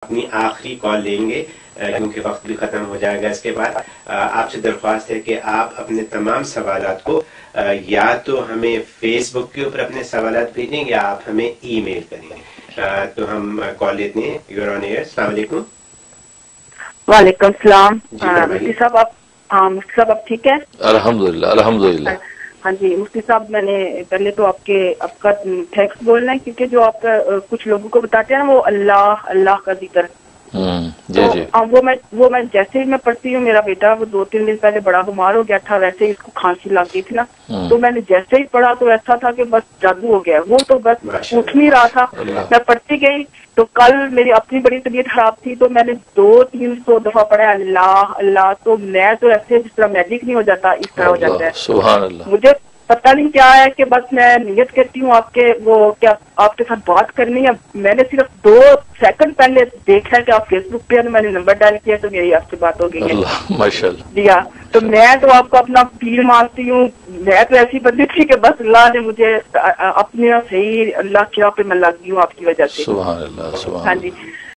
اپنی آخری کال لیں گے کیونکہ وقت بھی ختم ہو جائے گا اس کے بعد. آپ سے درخواست ہے کہ آپ اپنے تمام سوالات کو یا تو ہمیں فیس بک کے اوپر اپنے سوالات بھیجیں یا آپ ہمیں ای میل کریں. تو ہم کال لیتے ہیں. Your on air. السلام علیکم. وعلیکم السلام. جی مفتی صاحب آپ ٹھیک ہے؟ الحمدللہ الحمدللہ. ہاں جی مفتی صاحب، میں نے پہلے تو آپ کا تھینکس بولنا ہے کیونکہ جو آپ کچھ لوگوں کو بتاتے ہیں وہ اللہ اللہ کا ذکر. جی جی. وہ میں جیسے ہی میں پڑھتی ہوں، میرا بیٹا وہ 2-3 دن پہلے بڑا بیمار ہو گیا تھا، ویسے ہی اس کو کھانسی لگ گئی تھی نا، تو میں نے جیسے ہی پڑھا تو ایسا تھا کہ بس جادو ہو گیا. وہ تو بس اٹھ نہیں رہا تھا. میں پڑھتی گئی تو کل میری اپنی بڑی طبیعت خراب تھی تو میں نے 200-300 دفعہ پڑھا اللہ اللہ. تو میں تو ایسے جس طرح میجک نہیں ہو جاتا اس طرح ہو جاتا ہے. سبحان اللہ. مجھے پتہ نہیں کیا ہے کہ بس میں نیت کرتی ہوں آپ کے ساتھ بات کرنی ہے. میں نے صرف 2 سیکنڈ پہلے دیکھا کہ آپ فیس بک پہ میں نے نمبر ڈائل کیا تو میری آپ سے بات ہو گئی ہے. ماشاء اللہ. جی ہاں. تو میں تو آپ کو اپنا پیر مانتی ہوں. میں تو ایسی بندی تھی کہ بس اللہ نے مجھے اپنے صحیح اللہ کی راہ پہ میں لگ گئی ہوں آپ کی وجہ سے. سبحان اللہ. سبحان ہاں اللہ. جی.